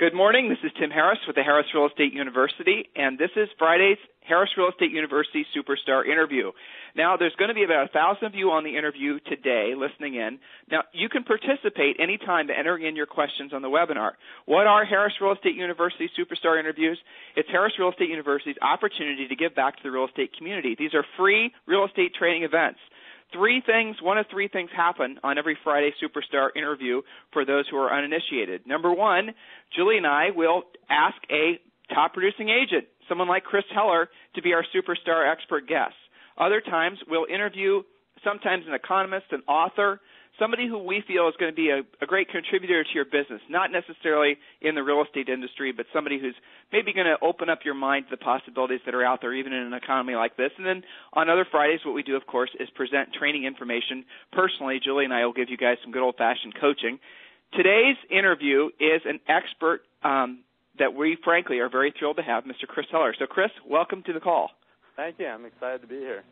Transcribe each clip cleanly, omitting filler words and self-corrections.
Good morning. This is Tim Harris with the Harris Real Estate University, and this is Friday's Harris Real Estate University Superstar Interview. Now, there's going to be about 1,000 of you on the interview today listening in. Now, you can participate anytime by entering in your questions on the webinar. What are Harris Real Estate University Superstar Interviews? It's Harris Real Estate University's opportunity to give back to the real estate community. These are free real estate training events. One of three things happen on every Friday Superstar interview for those who are uninitiated. Number one, Julie and I will ask a top producing agent, someone like Chris Heller, to be our Superstar expert guest. Other times, we'll interview sometimes an economist, an author, somebody who we feel is going to be a great contributor to your business, not necessarily in the real estate industry, but somebody who's maybe going to open up your mind to the possibilities that are out there, even in an economy like this. And then on other Fridays, what we do, of course, is present training information. Personally, Julie and I will give you guys some good old-fashioned coaching. Today's interview is an expert that we, frankly, are very thrilled to have, Mr. Chris Heller. So, Chris, welcome to the call. Thank you. I'm excited to be here.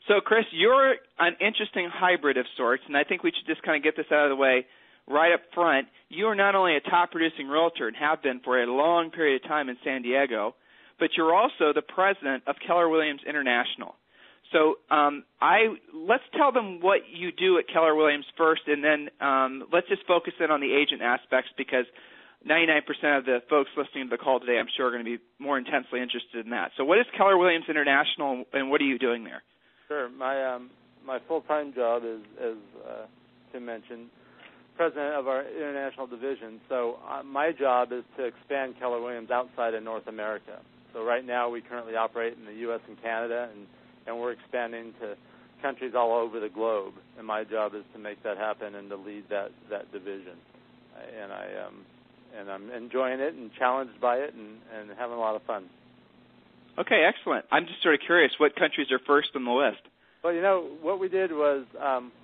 So, Chris, you're an interesting hybrid of sorts, and I think we should just kind of get this out of the way right up front. You are not only a top-producing realtor and have been for a long period of time in San Diego, but you're also the president of Keller Williams International. So let's tell them what you do at Keller Williams first, and then let's just focus in on the agent aspects, because 99% of the folks listening to the call today, I'm sure, are going to be more intensely interested in that. So what is Keller Williams International, and what are you doing there? Sure. My full-time job is, as Tim mentioned, president of our international division. So my job is to expand Keller Williams outside of North America. So right now we currently operate in the U.S. and Canada, and we're expanding to countries all over the globe. And my job is to make that happen and to lead that division. And I'm enjoying it and challenged by it and having a lot of fun. Okay, excellent. I'm just sort of curious, what countries are first on the list? Well, what we did was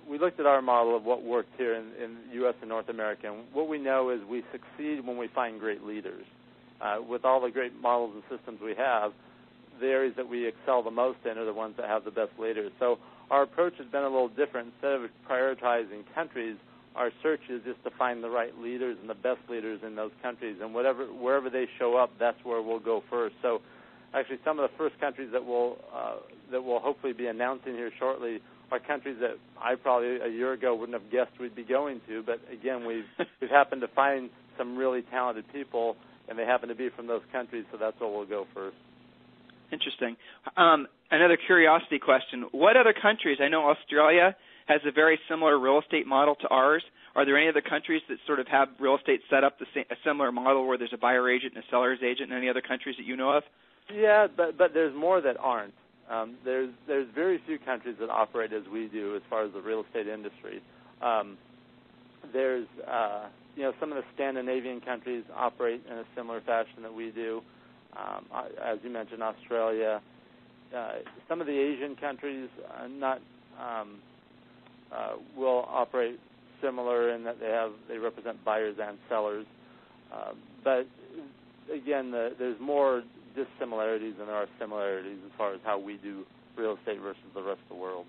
we looked at our model of what worked here in the U.S. and North America, and what we know is we succeed when we find great leaders. With all the great models and systems we have, the areas that we excel the most in are the ones that have the best leaders. So our approach has been a little different. Instead of prioritizing countries, our search is just to find the right leaders and the best leaders in those countries, and wherever they show up, that's where we'll go first. So actually, some of the first countries that we'll hopefully be announcing here shortly are countries that I probably a year ago wouldn't have guessed we'd be going to. But again, we've happened to find some really talented people, and they happen to be from those countries, so that's where we'll go first. Interesting. Another curiosity question: what other countries? I know Australia has a very similar real estate model to ours. Are there any other countries that sort of have real estate set up a similar model where there's a buyer agent and a seller's agent in any other countries that you know of? Yeah, but there's more that aren't. There's very few countries that operate as we do as far as the real estate industry. There's some of the Scandinavian countries operate in a similar fashion that we do. As you mentioned, Australia. Some of the Asian countries will operate similar in that they represent buyers and sellers. But again, there's more dissimilarities than there are similarities as far as how we do real estate versus the rest of the world.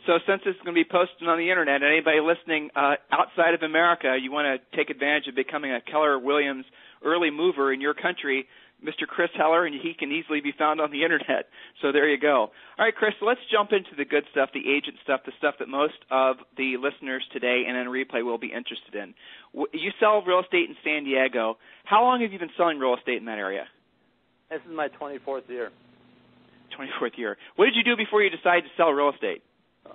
So since this is going to be posted on the Internet, anybody listening outside of America, you want to take advantage of becoming a Keller Williams early mover in your country, Mr. Chris Heller, and he can easily be found on the Internet. So there you go. All right, Chris, let's jump into the good stuff, the agent stuff, the stuff that most of the listeners today and in replay will be interested in. You sell real estate in San Diego. How long have you been selling real estate in that area? This is my 24th year. 24th year. What did you do before you decided to sell real estate?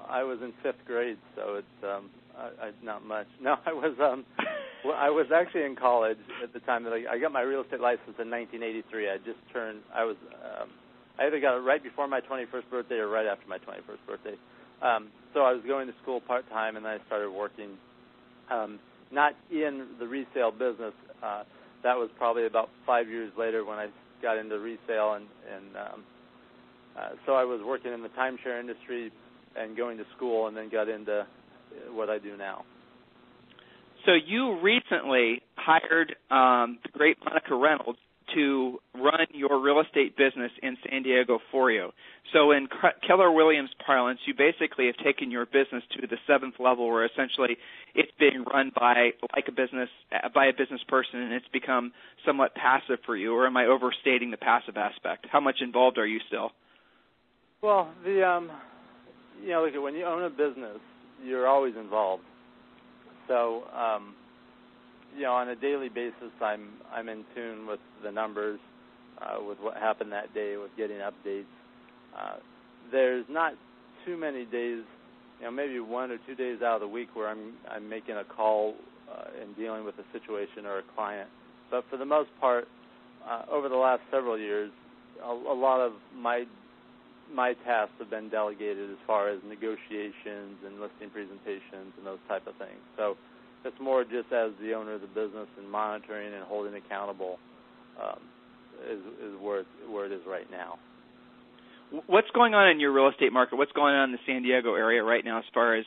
I was in 5th grade, so it's not much. No, I was actually in college at the time that I got my real estate license in 1983. I either got it right before my 21st birthday or right after my 21st birthday. So I was going to school part-time, and then I started working, not in the resale business. That was probably about 5 years later when I got into resale, and so I was working in the timeshare industry and going to school, and then got into what I do now. So you recently hired the great Monica Reynolds to run your real estate business in San Diego for you. So in Keller Williams parlance, you basically have taken your business to the seventh level, where essentially it's being run by a business person, and it's become somewhat passive for you. Or am I overstating the passive aspect? How much involved are you still? Well, look, when you own a business, you're always involved. So, on a daily basis, I'm in tune with the numbers, with what happened that day, with getting updates. There's not too many days, maybe 1 or 2 days out of the week where I'm making a call and dealing with a situation or a client. But for the most part, over the last several years, a lot of my tasks have been delegated as far as negotiations and listing presentations and those type of things. So it's more just as the owner of the business and monitoring and holding accountable is where it is right now. What's going on in your real estate market? What's going on in the San Diego area right now as far as,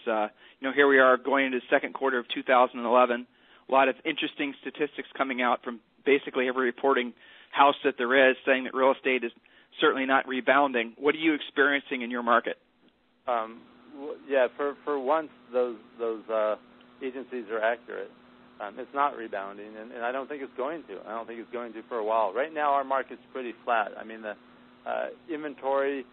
here we are going into the second quarter of 2011, a lot of interesting statistics coming out from basically every reporting house that there is saying that real estate is certainly not rebounding. What are you experiencing in your market? For once, those agencies are accurate. It's not rebounding, and I don't think it's going to. I don't think it's going to for a while. Right now, our market's pretty flat. I mean, the inventory,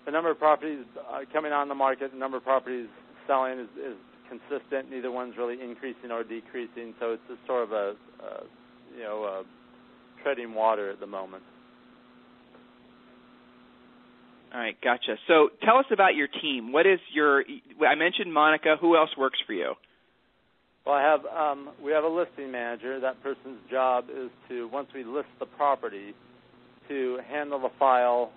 the number of properties coming on the market, the number of properties selling is consistent. Neither one's really increasing or decreasing, so it's just sort of a treading water at the moment. All right, gotcha. So tell us about your team. What is I mentioned Monica. Who else works for you? Well, we have a listing manager. That person's job is to, once we list the property, to handle the file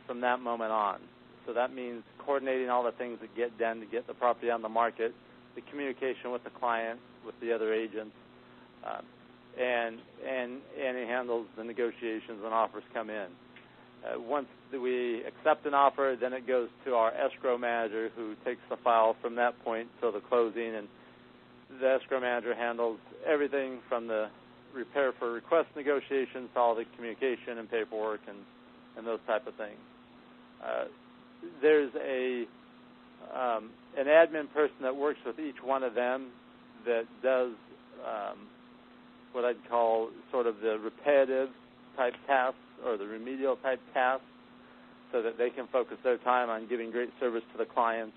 from that moment on. So that means coordinating all the things that get done to get the property on the market, the communication with the client, with the other agents, and he handles the negotiations when offers come in. Once we accept an offer, then it goes to our escrow manager, who takes the file from that point till the closing, and the escrow manager handles everything from the repair for request negotiations to all the communication and paperwork and those type of things. There's an admin person that works with each one of them that does what I'd call sort of the repetitive type tasks or the remedial type tasks, so that they can focus their time on giving great service to the clients.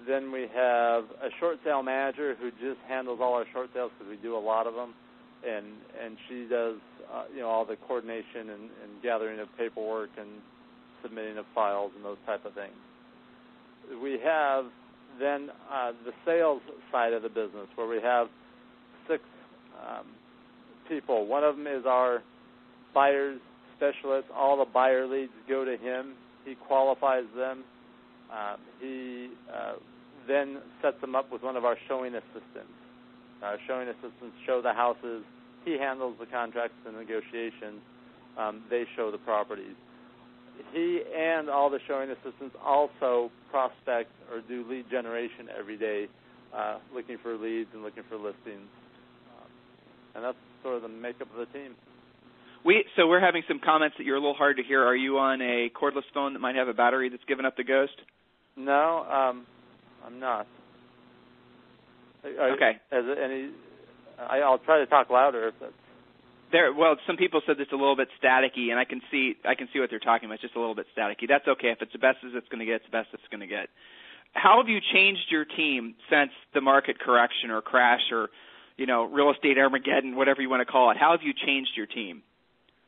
Then we have a short sale manager who just handles all our short sales, because we do a lot of them, and she does all the coordination and gathering of paperwork and submitting of files and those type of things. We have then the sales side of the business, where we have 6 people. One of them is our buyer's specialist. All the buyer leads go to him. He qualifies them. He then sets them up with one of our showing assistants. Our showing assistants show the houses. He handles the contracts and negotiations. They show the properties. He and all the showing assistants also prospect or do lead generation every day, looking for leads and looking for listings. And that's sort of the makeup of the team. So we're having some comments that you're a little hard to hear. Are you on a cordless phone that might have a battery that's given up the ghost? No, I'm not. Okay. I'll try to talk louder if that's... Well, some people said it's a little bit staticky, and I can see what they're talking about. It's just a little bit staticky. That's okay. If it's the best as it's going to get, it's the best it's going to get. How have you changed your team since the market correction or crash or, real estate Armageddon, whatever you want to call it? How have you changed your team?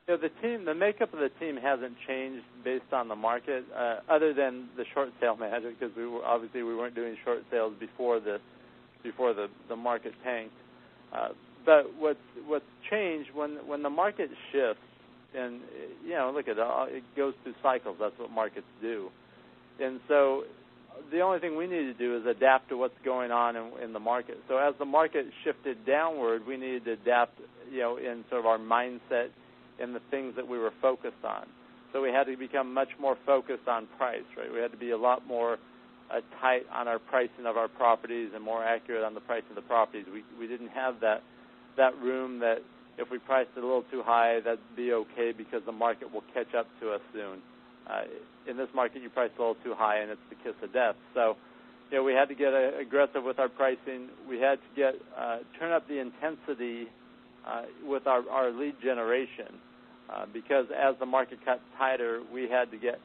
The makeup of the team hasn't changed based on the market, other than the short sale manager, because we weren't doing short sales before the market tanked. But what's changed when the market shifts, and look at it goes through cycles. That's what markets do, and so the only thing we need to do is adapt to what's going on in the market. So as the market shifted downward, we needed to adapt, in sort of our mindset and the things that we were focused on. So we had to become much more focused on price, right? We had to be a lot more tight on our pricing of our properties and more accurate on the price of the properties. We didn't have that room that if we priced it a little too high, that'd be okay because the market will catch up to us soon. In this market, you price a little too high, and it's the kiss of death. So, we had to get aggressive with our pricing. We had to turn up the intensity with our lead generation because as the market got tighter, we had to get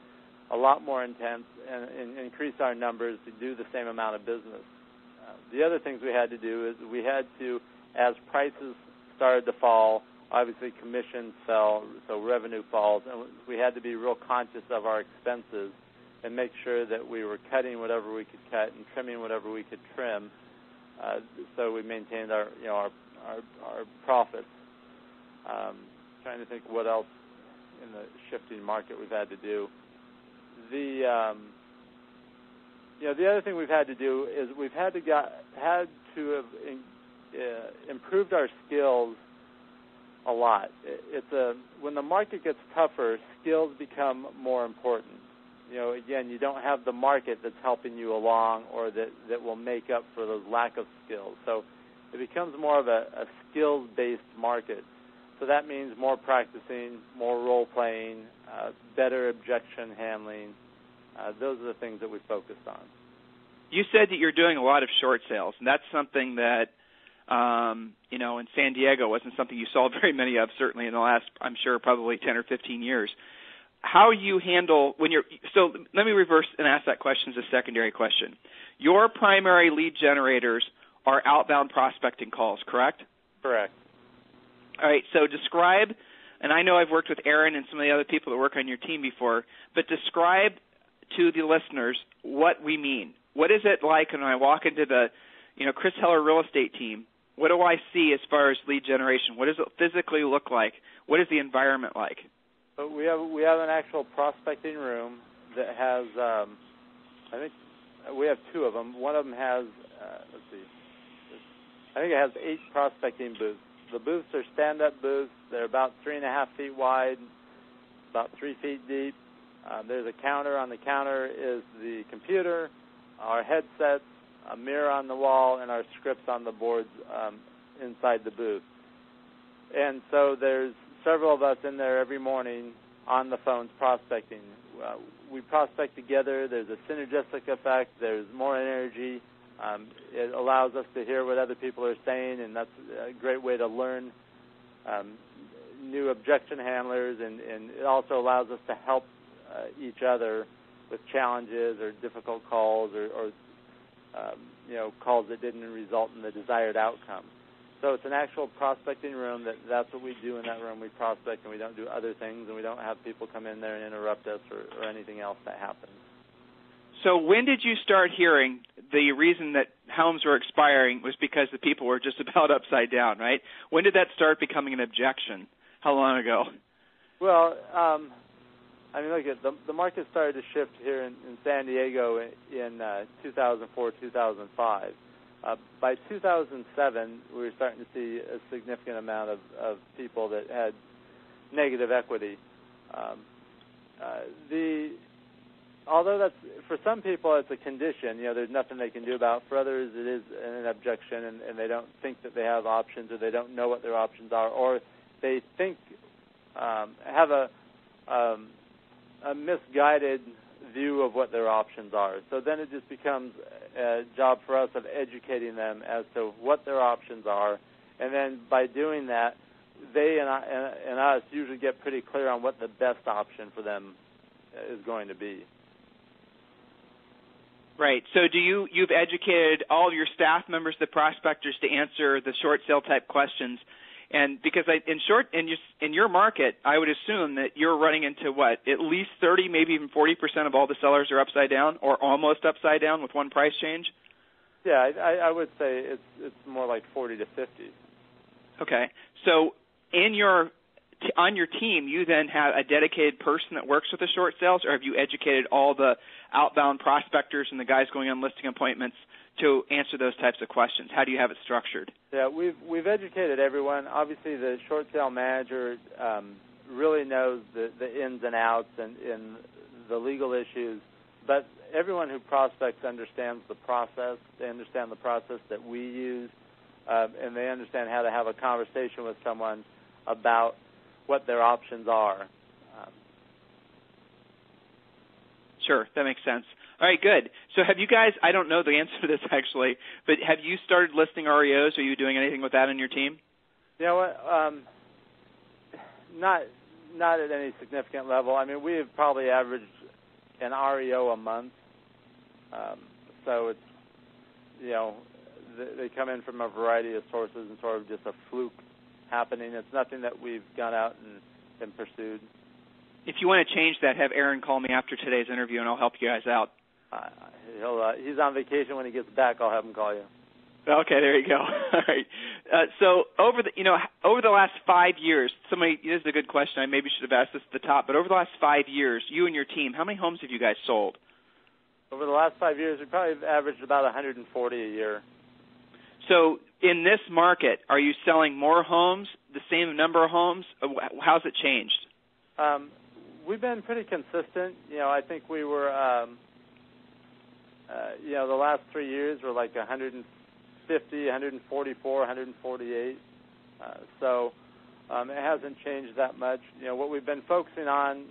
a lot more intense and increase our numbers to do the same amount of business. The other things we had to do is we had to, as prices started to fall, obviously commissions fell, so revenue falls, and we had to be real conscious of our expenses and make sure that we were cutting whatever we could cut and trimming whatever we could trim, so we maintained our profits. Trying to think what else in the shifting market we've had to do. The other thing we've had to do is we've had to have improved our skills a lot. When the market gets tougher, skills become more important. Again, you don't have the market that's helping you along or that will make up for the lack of skills. So it becomes more of a skills-based market. So that means more practicing, more role-playing, better objection handling. Those are the things that we focused on. You said that you're doing a lot of short sales, and that's something that, in San Diego wasn't something you saw very many of, certainly in the last, I'm sure, probably 10 or 15 years. How you handle so let me reverse and ask that question as a secondary question. Your primary lead generators are outbound prospecting calls, correct? Correct. All right, so describe, and I know I've worked with Aaron and some of the other people that work on your team before, but describe to the listeners what we mean. What is it like when I walk into the, Chris Heller real estate team? What do I see as far as lead generation? What does it physically look like? What is the environment like? But we have an actual prospecting room that has, I think we have two of them. One of them has, I think it has 8 prospecting booths. The booths are stand-up booths. They're about 3.5 feet wide, about 3 feet deep. There's a counter. On the counter is the computer, our headsets, a mirror on the wall, and our scripts on the boards inside the booth. And so there's several of us in there every morning on the phones prospecting. We prospect together. There's a synergistic effect. There's more energy. It allows us to hear what other people are saying, and that's a great way to learn new objection handlers, and it also allows us to help each other with challenges or difficult calls or calls that didn't result in the desired outcome. So it's an actual prospecting room. That's what we do in that room. We prospect, and we don't do other things, and we don't have people come in there and interrupt us or anything else that happens. So when did you start hearing the reason that homes were expiring was because the people were just about upside down, right? When did that start becoming an objection? How long ago? Well, look, the market started to shift here in San Diego in 2004, 2005. By 2007, we were starting to see a significant amount of people that had negative equity. Although that's, for some people it's a condition, there's nothing they can do about. For others, it is an objection, and they don't think that they have options, or they don't know what their options are, or they think have a misguided view of what their options are. So then it just becomes a job for us of educating them as to what their options are, and then by doing that, they and us usually get pretty clear on what the best option for them is going to be. Right. So you've educated all of your staff members, the prospectors, to answer the short sale type questions. And because in your market, I would assume that you're running into at least 30, maybe even 40% of all the sellers are upside down or almost upside down with one price change? Yeah, I would say it's more like 40 to 50. Okay. So on your team, you then have a dedicated person that works with the short sales, or have you educated all the outbound prospectors and the guys going on listing appointments to answer those types of questions? How do you have it structured? Yeah, we've educated everyone. Obviously, the short sale manager really knows the ins and outs and the legal issues, but everyone who prospects understands the process. They understand the process that we use, and they understand how to have a conversation with someone about what their options are. Sure, that makes sense. All right, good. So have you guys, I don't know the answer to this actually, but have you started listing REOs? Are you doing anything with that on your team? You know what? Not at any significant level. I mean, we have probably averaged an REO a month. So it's, you know, they come in from a variety of sources and sort of just a fluke happening. It's nothing that we've gone out and pursued. If you want to change that, have Aaron call me after today's interview, and I'll help you guys out. He's on vacation. When he gets back, I'll have him call you. Okay, there you go. All right. So over the last 5 years, this is a good question. I maybe should have asked this at the top, but over the last 5 years, you and your team, how many homes have you guys sold? Over the last 5 years, we probably have averaged about 140 a year. So in this market, are you selling more homes, the same number of homes? How's it changed? We've been pretty consistent. You know, I think we were, the last 3 years were like 150, 144, 148. So it hasn't changed that much. You know, what we've been focusing on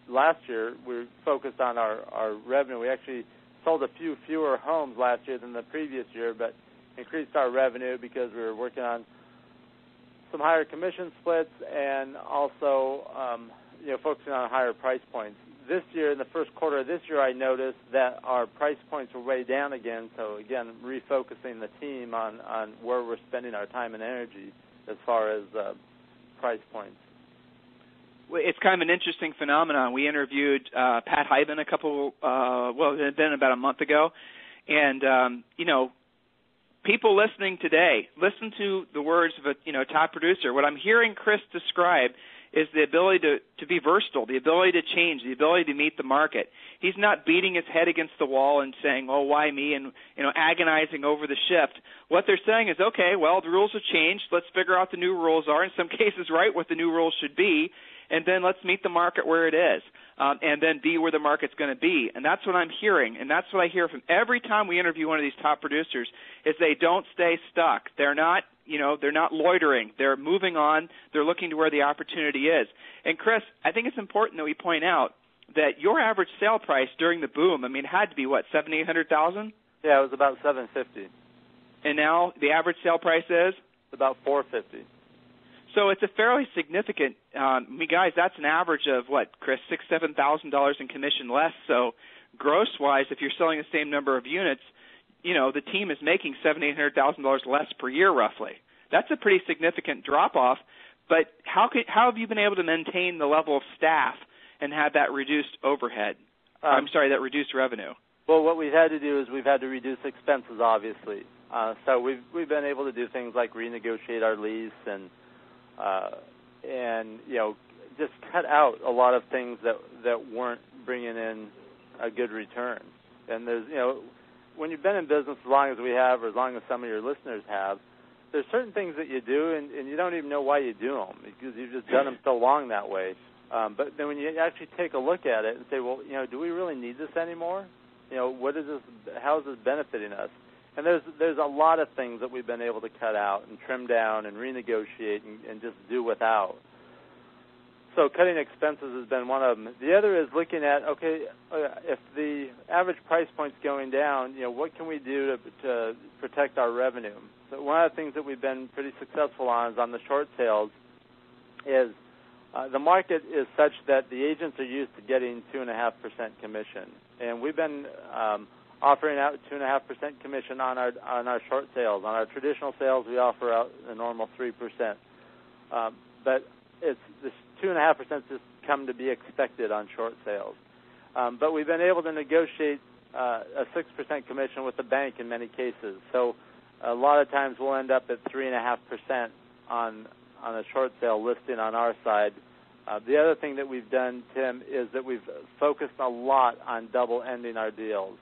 last year, we focused on our revenue. We actually sold a few fewer homes last year than the previous year, but increased our revenue because we were working on some higher commission splits and also, focusing on higher price points. This year, in the first quarter of this year, I noticed that our price points were way down again. So, again, refocusing the team on where we're spending our time and energy as far as price points. It's kind of an interesting phenomenon. We interviewed Pat Hyben it had been about a month ago. And, people listening today, listen to the words of a top producer. What I'm hearing Chris describe is the ability to be versatile, the ability to change, the ability to meet the market. He's not beating his head against the wall and saying, oh, why me, and agonizing over the shift. What they're saying is, okay, well, the rules have changed. Let's figure out the new rules are, in some cases, right, what the new rules should be, and then let's meet the market where it is, and then be where the market's going to be. And that's what I'm hearing, and that's what I hear from every time we interview one of these top producers, is they don't stay stuck. They're not loitering. They're moving on. They're looking to where the opportunity is. And, Chris, I think it's important that we point out that your average sale price during the boom, had to be, what, $700,000, $800,000? Yeah, it was about $750,000. And now the average sale price is? About $450,000. So it's a fairly significant, guys, that's an average of what, Chris, $6,000, $7,000 in commission less. So gross-wise, if you're selling the same number of units, the team is making $700,000, $800,000 less per year roughly. That's a pretty significant drop-off. But how have you been able to maintain the level of staff and have that reduced overhead? That reduced revenue. Well, what we've had to do is we've had to reduce expenses, obviously. So we've been able to do things like renegotiate our lease and just cut out a lot of things that weren't bringing in a good return. And there's, when you've been in business as long as we have, or as long as some of your listeners have, there's certain things that you do and you don't even know why you do them because you've just done them so long that way. But then when you actually take a look at it and say, well, do we really need this anymore? What is this? How is this benefiting us? And there's a lot of things that we've been able to cut out and trim down and renegotiate and just do without. So cutting expenses has been one of them. The other is looking at, okay, if the average price point's going down, what can we do to protect our revenue? So one of the things that we've been pretty successful on is on the short sales is the market is such that the agents are used to getting 2.5% commission. And we've been offering out 2.5% commission on our short sales. On our traditional sales, we offer out a normal 3%. But it's this 2.5% just come to be expected on short sales. But we've been able to negotiate a 6% commission with the bank in many cases. So a lot of times we'll end up at 3.5% on a short sale listing on our side. The other thing that we've done, Tim, is that we've focused a lot on double-ending our deals.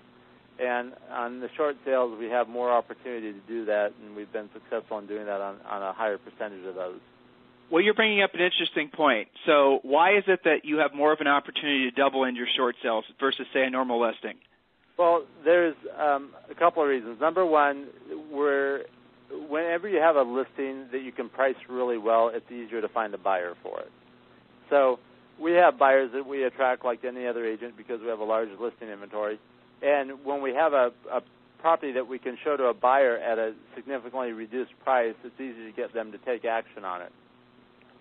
And on the short sales, we have more opportunity to do that, and we've been successful in doing that on a higher percentage of those. Well, you're bringing up an interesting point. So why is it that you have more of an opportunity to double in your short sales versus, say, a normal listing? Well, there's a couple of reasons. Number one, we're whenever you have a listing that you can price really well, it's easier to find a buyer for it. So we have buyers that we attract like any other agent because we have a large listing inventory. And when we have a property that we can show to a buyer at a significantly reduced price, it's easy to get them to take action on it.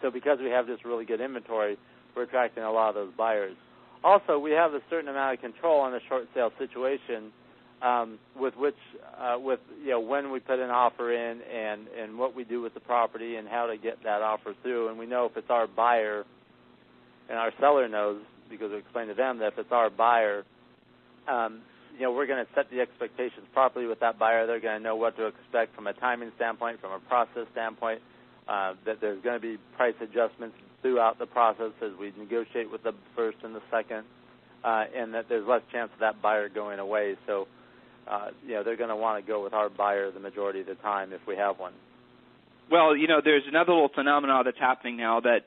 So because we have this really good inventory, we're attracting a lot of those buyers. Also, we have a certain amount of control on the short sale situation, with when we put an offer in and what we do with the property and how to get that offer through. And we know if it's our buyer, and our seller knows because we explain to them that if it's our buyer, we're going to set the expectations properly with that buyer. They're going to know what to expect from a timing standpoint, from a process standpoint, that there's going to be price adjustments throughout the process as we negotiate with the first and the second, and that there's less chance of that buyer going away. So, they're going to want to go with our buyer the majority of the time if we have one. Well, there's another little phenomenon that's happening now that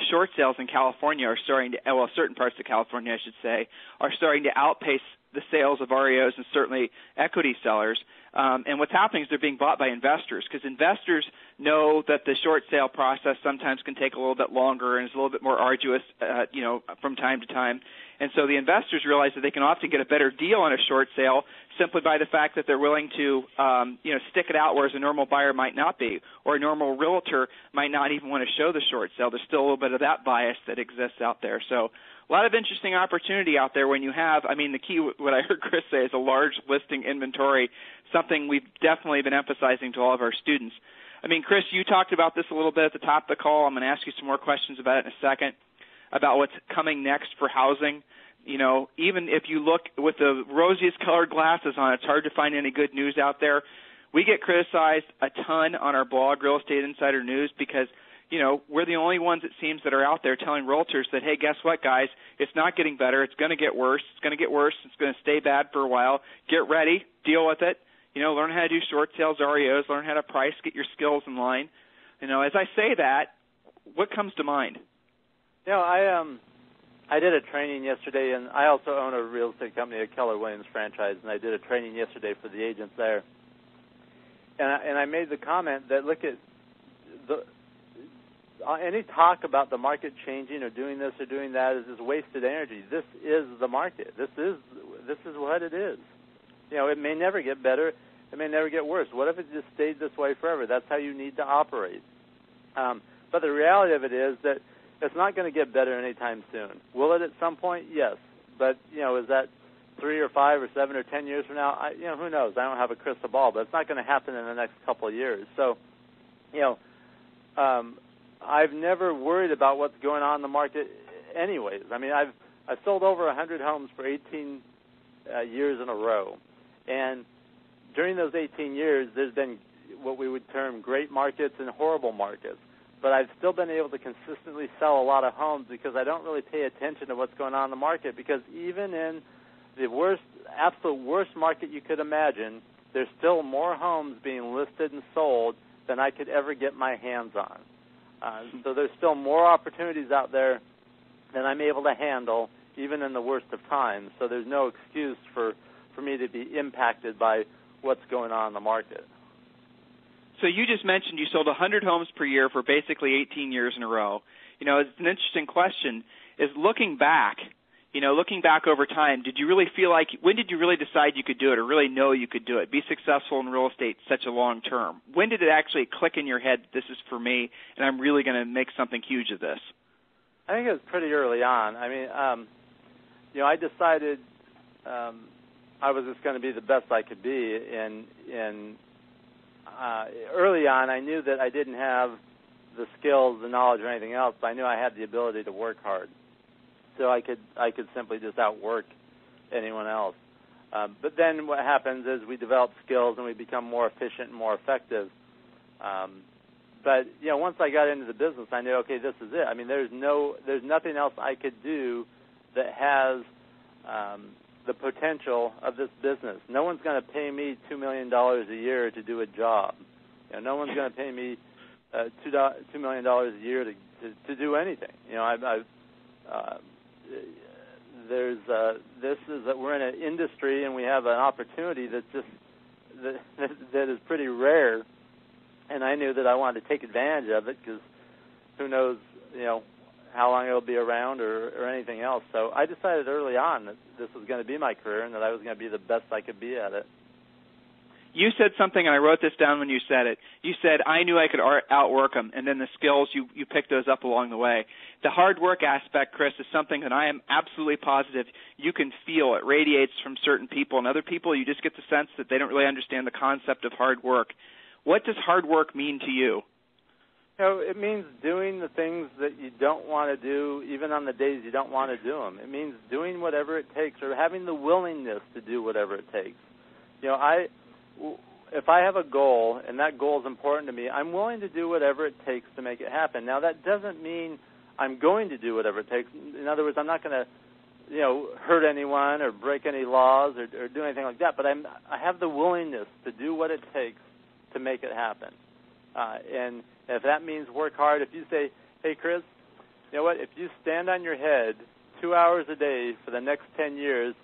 short sales in California are starting to, certain parts of California, I should say, are starting to outpace the sales of REOs and certainly equity sellers. And what's happening is they're being bought by investors because investors know that the short sale process sometimes can take a little bit longer and is a little bit more arduous, from time to time. And so the investors realize that they can often get a better deal on a short sale simply by the fact that they're willing to, stick it out, whereas a normal buyer might not be, or a normal realtor might not even want to show the short sale. There's still a little bit of that bias that exists out there. So a lot of interesting opportunity out there when you have, the key, what I heard Chris say, is a large listing inventory, something we've definitely been emphasizing to all of our students. Chris, you talked about this a little bit at the top of the call. I'm going to ask you some more questions about it in a second, about what's coming next for housing. Even if you look with the rosiest colored glasses on, it's hard to find any good news out there. We get criticized a ton on our blog, Real Estate Insider News, because we're the only ones, it seems, that are out there telling realtors that, hey, guess what, guys? It's not getting better. It's going to get worse. It's going to get worse. It's going to stay bad for a while. Get ready. Deal with it. Learn how to do short sales, REOs. Learn how to price. Get your skills in line. As I say that, what comes to mind? I did a training yesterday, and I also own a real estate company, a Keller Williams franchise, and I did a training yesterday for the agents there. And I made the comment that, look at any talk about the market changing or doing this or doing that is just wasted energy. This is the market. This is what it is. It may never get better. It may never get worse. What if it just stayed this way forever? That's how you need to operate. But the reality of it is that it's not going to get better anytime soon. Will it at some point? Yes. But, is that 3 or 5 or 7 or 10 years from now? Who knows? I don't have a crystal ball, but it's not going to happen in the next couple of years. So, I've never worried about what's going on in the market anyways. I've sold over 100 homes for 18 years in a row. And during those 18 years, there's been what we would term great markets and horrible markets. But I've still been able to consistently sell a lot of homes because I don't really pay attention to what's going on in the market, because even in the absolute worst market you could imagine, there's still more homes being listed and sold than I could ever get my hands on. So there's still more opportunities out there than I'm able to handle, even in the worst of times. So there's no excuse for me to be impacted by what's going on in the market. So you just mentioned you sold 100 homes per year for basically 18 years in a row. It's an interesting question. Is looking back over time, did you really feel like, when did you really decide you could do it or really know you could do it, be successful in real estate such a long term? When did it actually click in your head, this is for me, and I'm really going to make something huge of this? I think it was pretty early on. I decided I was just going to be the best I could be, and early on, I knew that I didn't have the skills, the knowledge, or anything else, but I knew I had the ability to work hard. So I could simply just outwork anyone else. But then what happens is we develop skills and we become more efficient and more effective. But once I got into the business, I knew, okay, this is it. There's nothing else I could do that has the potential of this business. No one's going to pay me $2 million a year to do a job. No one's going to pay me $2 million a year to do anything. We're in an industry and we have an opportunity that's just that is pretty rare and I knew that I wanted to take advantage of it because who knows, how long it'll be around or anything else. So I decided early on that this was going to be my career and that I was going to be the best I could be at it. You said something, and I wrote this down when you said it. You said, I knew I could outwork them, and then the skills, you picked those up along the way. The hard work aspect, Chris, is something that I am absolutely positive you can feel. It radiates from certain people, and other people, you just get the sense that they don't really understand the concept of hard work. What does hard work mean to you? It means doing the things that you don't want to do, even on the days you don't want to do them. It means doing whatever it takes or having the willingness to do whatever it takes. If I have a goal and that goal is important to me, I'm willing to do whatever it takes to make it happen. Now, that doesn't mean I'm going to do whatever it takes. In other words, I'm not going to, hurt anyone or break any laws or do anything like that. But I have the willingness to do what it takes to make it happen. And if that means work hard, if you say, hey, Chris, you know what, if you stand on your head 2 hours a day for the next 10 years,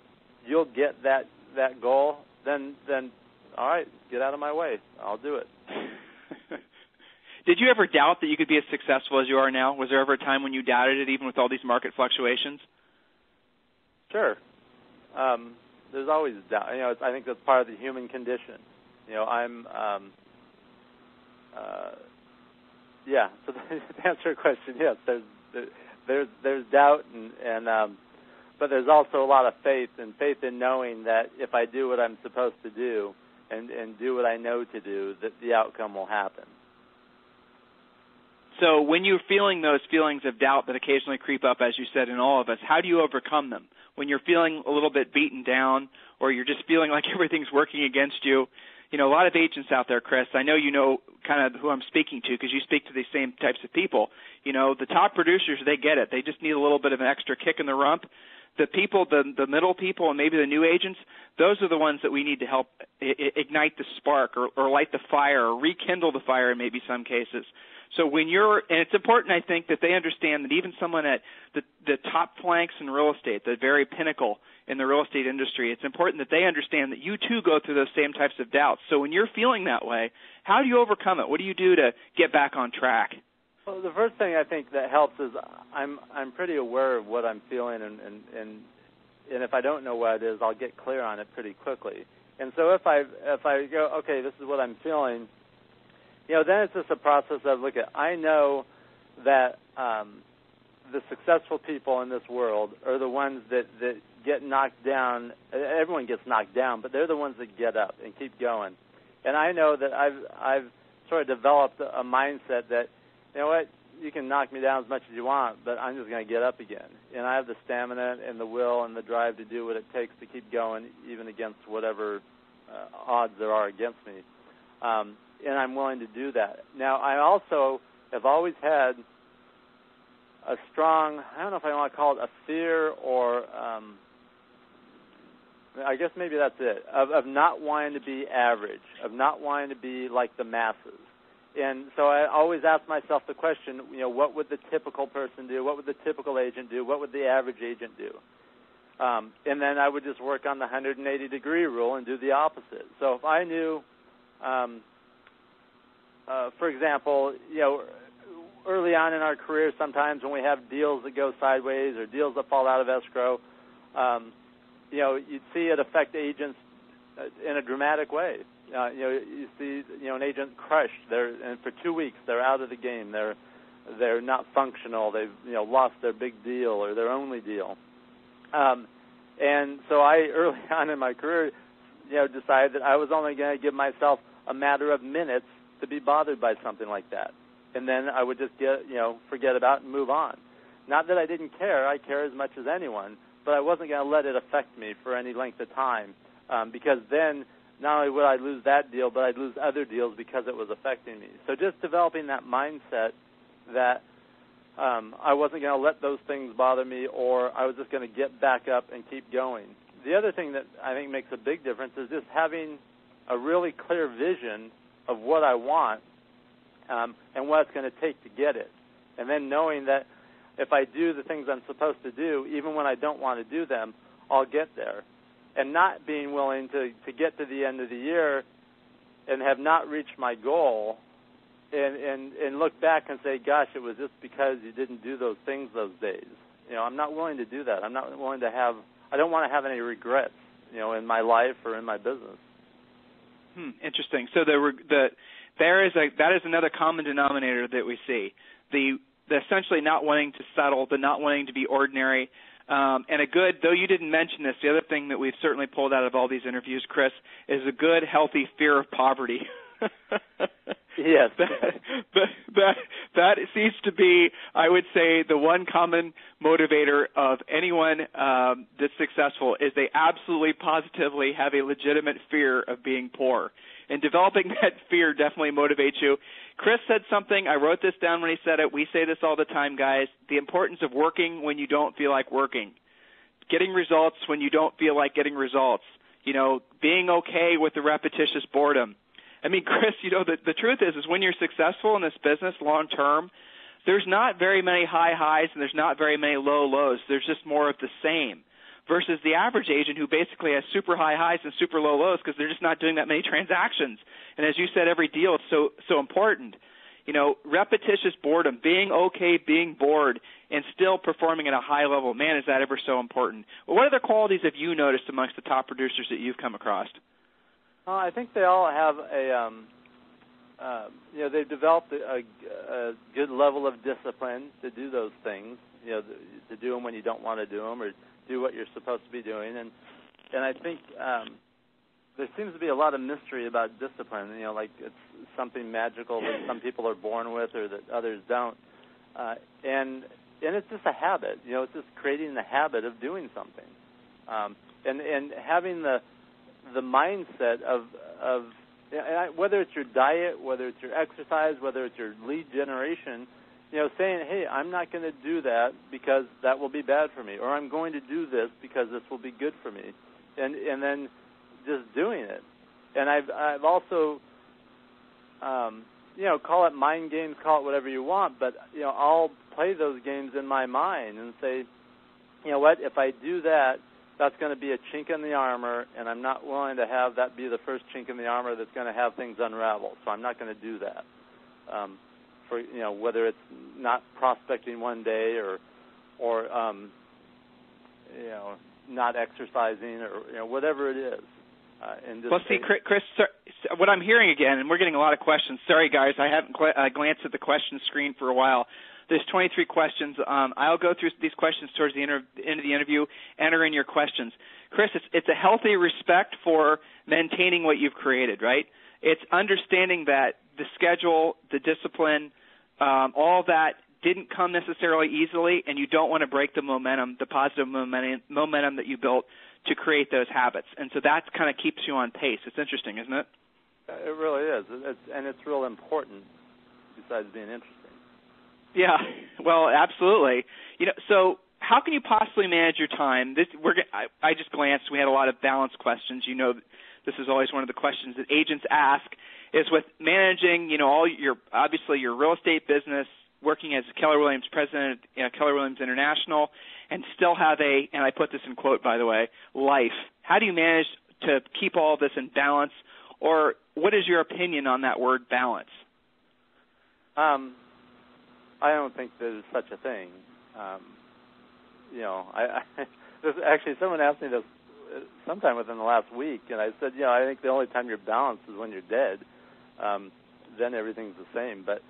you'll get that goal, then all right, get out of my way. I'll do it. Did you ever doubt that you could be as successful as you are now? Was there ever a time when you doubted it, even with all these market fluctuations? Sure. There's always doubt. I think that's part of the human condition. So to answer your question, yes, there's doubt, but there's also a lot of faith in knowing that if I do what I'm supposed to do and do what I know to do, that the outcome will happen. So when you're feeling those feelings of doubt that occasionally creep up, as you said, in all of us, how do you overcome them? When you're feeling a little bit beaten down or you're just feeling like everything's working against you, a lot of agents out there, Chris, I know you know kind of who I'm speaking to because you speak to these same types of people. The top producers, they get it. They just need a little bit of an extra kick in the rump. The people, the middle people, and maybe the new agents, those are the ones that we need to help ignite the spark or light the fire or rekindle the fire in maybe some cases. So and it's important, I think, that they understand that even someone at the top flanks in real estate, the very pinnacle in the real estate industry, it's important that they understand that you too go through those same types of doubts. So when you're feeling that way, how do you overcome it? What do you do to get back on track? Well, the first thing I think that helps is I'm pretty aware of what I'm feeling, and if I don't know what it is, I'll get clear on it pretty quickly. And so if I go, okay, this is what I'm feeling, then it's just a process of I know that the successful people in this world are the ones that get knocked down. Everyone gets knocked down, but they're the ones that get up and keep going. And I know that I've sort of developed a mindset that, you can knock me down as much as you want, but I'm just going to get up again. And I have the stamina and the will and the drive to do what it takes to keep going, even against whatever odds there are against me. And I'm willing to do that. Now, I also have always had a strong, I don't know if I want to call it a fear or I guess maybe that's it, of not wanting to be average, of not wanting to be like the masses. And so I always ask myself the question, what would the typical person do? What would the typical agent do? What would the average agent do? And then I would just work on the 180-degree rule and do the opposite. So if I knew, for example, early on in our career, sometimes when we have deals that go sideways or deals that fall out of escrow, you'd see it affect agents in a dramatic way. You see, an agent crushed. And for 2 weeks they're out of the game. They're not functional. They've lost their big deal or their only deal. And so I, early on in my career, decided that I was only going to give myself a matter of minutes to be bothered by something like that, and then I would just forget about it and move on. Not that I didn't care. I care as much as anyone, but I wasn't going to let it affect me for any length of time, because then not only would I lose that deal, but I'd lose other deals because it was affecting me. So just developing that mindset that I wasn't going to let those things bother me, or I was just going to get back up and keep going. The other thing that I think makes a big difference is just having a really clear vision of what I want and what it's going to take to get it. And then knowing that if I do the things I'm supposed to do, even when I don't want to do them, I'll get there. And not being willing to get to the end of the year and have not reached my goal and look back and say, gosh, it was just because you didn't do those things those days. I'm not willing to do that. I don't want to have any regrets, in my life or in my business. Interesting. So that is another common denominator that we see. The essentially not wanting to settle, the not wanting to be ordinary, and though you didn't mention this, the other thing that we've certainly pulled out of all these interviews, Chris, is a good, healthy fear of poverty. Yes. That seems to be, I would say, the one common motivator of anyone that's successful is they absolutely, positively have a legitimate fear of being poor. And developing that fear definitely motivates you. Chris said something. I wrote this down when he said it. We say this all the time, guys. The importance of working when you don't feel like working. Getting results when you don't feel like getting results. Being okay with the repetitious boredom. I mean, Chris, the truth is when you're successful in this business long term, there's not very many high highs and there's not very many low lows. There's just more of the same. Versus the average agent who basically has super high highs and super low lows because they're just not doing that many transactions. And as you said, every deal is so important. Repetitious boredom, being okay, being bored, and still performing at a high level. Man, is that ever so important. Well, what other qualities have you noticed amongst the top producers that you've come across? I think they all have they've developed a good level of discipline to do those things, to do them when you don't want to do them or do what you're supposed to be doing. And I think there seems to be a lot of mystery about discipline, like it's something magical that some people are born with or that others don't. And it's just a habit, it's just creating the habit of doing something. And having the mindset of whether it's your diet, whether it's your exercise, whether it's your lead generation, saying, hey, I'm not going to do that because that will be bad for me, or I'm going to do this because this will be good for me, and then just doing it. And I've also, call it mind games, call it whatever you want, but I'll play those games in my mind and say, you know what, if I do that, that's going to be a chink in the armor, and I'm not willing to have that be the first chink in the armor that's going to have things unravel. So I'm not going to do that. For whether it's not prospecting one day or not exercising or whatever it is. Well, see, Chris, what I'm hearing again, and we're getting a lot of questions. Sorry, guys, I haven't glanced at the question screen for a while. There's 23 questions. I'll go through these questions towards the end of the interview. Enter in your questions. Chris, it's a healthy respect for maintaining what you've created, right? It's understanding that the schedule, the discipline, all that didn't come necessarily easily, and you don't want to break the momentum, the positive momentum that you built to create those habits. And so that kind of keeps you on pace. It's interesting, isn't it? It really is. And it's real important besides being interesting. Yeah, well, absolutely. So how can you possibly manage your time? I just glanced. We had a lot of balanced questions. This is always one of the questions that agents ask, is with managing, all obviously your real estate business, working as Keller Williams president at Keller Williams International, and still have and I put this in quote, by the way, life. How do you manage to keep all this in balance? Or what is your opinion on that word balance? I don't think there's such a thing. Actually, someone asked me this sometime within the last week, and I said, I think the only time you're balanced is when you're dead. Then everything's the same. But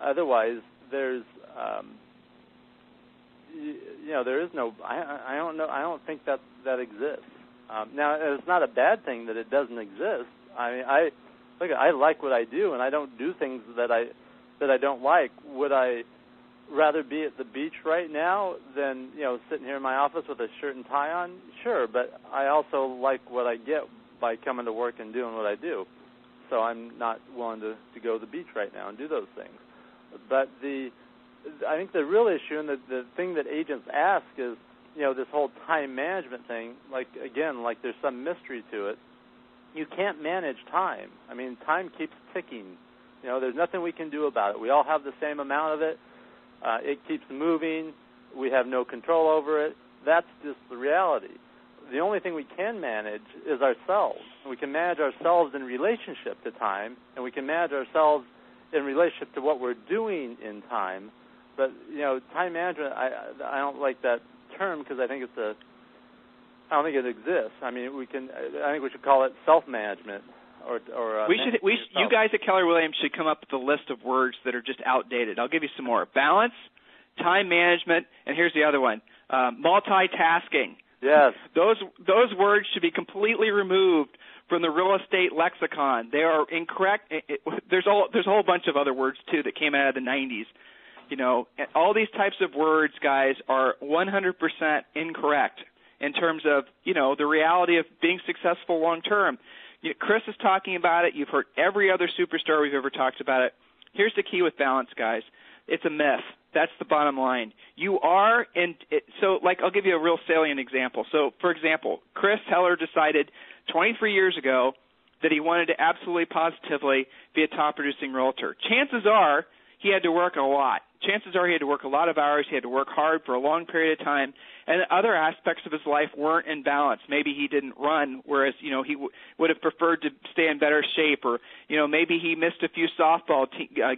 otherwise, there's, there is no. I don't know. I don't think that exists. Now, it's not a bad thing that it doesn't exist. I like what I do, and I don't do things that I don't like. Would I rather be at the beach right now than sitting here in my office with a shirt and tie on? Sure, but I also like what I get by coming to work and doing what I do. So I'm not willing to go to the beach right now and do those things. But I think the real issue and the thing that agents ask is this whole time management thing. Like there's some mystery to it. You can't manage time. Time keeps ticking. There's nothing we can do about it. We all have the same amount of it. It keeps moving. We have no control over it. That's just the reality. The only thing we can manage is ourselves. We can manage ourselves in relationship to time, and we can manage ourselves in relationship to what we're doing in time. But time management, I don't like that term because I think I don't think it exists. I mean, I think we should call it self-management. You guys at Keller Williams should come up with a list of words that are just outdated. I'll give you some more: balance, time management, and here's the other one: multitasking. Yes, those words should be completely removed from the real estate lexicon. They are incorrect. There's a whole bunch of other words too that came out of the 90s. All these types of words, guys, are 100% incorrect in terms of the reality of being successful long term. Chris is talking about it. You've heard every other superstar we've ever talked about it. Here's the key with balance, guys. It's a myth. That's the bottom line. I'll give you a real salient example. So, for example, Chris Heller decided 23 years ago that he wanted to absolutely positively be a top-producing realtor. Chances are he had to work a lot. Chances are he had to work a lot of hours. He had to work hard for a long period of time. And other aspects of his life weren't in balance. Maybe he didn't run, whereas, he would have preferred to stay in better shape. Or, maybe he missed a few softball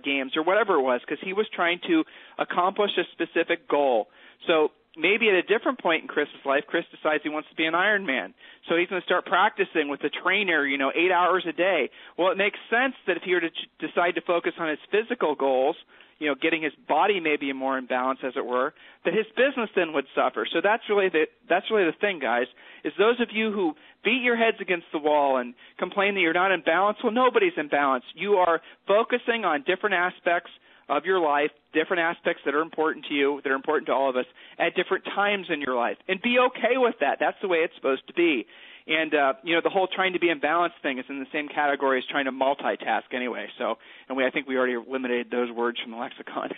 games or whatever it was because he was trying to accomplish a specific goal. So maybe at a different point in Chris's life, Chris decides he wants to be an Ironman. So he's going to start practicing with a trainer, 8 hours a day. Well, it makes sense that if he were to decide to focus on his physical goals, getting his body maybe more in balance, as it were, that his business then would suffer. So that's really the thing, guys, is those of you who beat your heads against the wall and complain that you're not in balance, well, nobody's in balance. You are focusing on different aspects of your life, different aspects that are important to you, that are important to all of us, at different times in your life. And be okay with that. That's the way it's supposed to be. And, the whole trying to be in balance thing is in the same category as trying to multitask anyway. So, I think we already eliminated those words from the lexicon.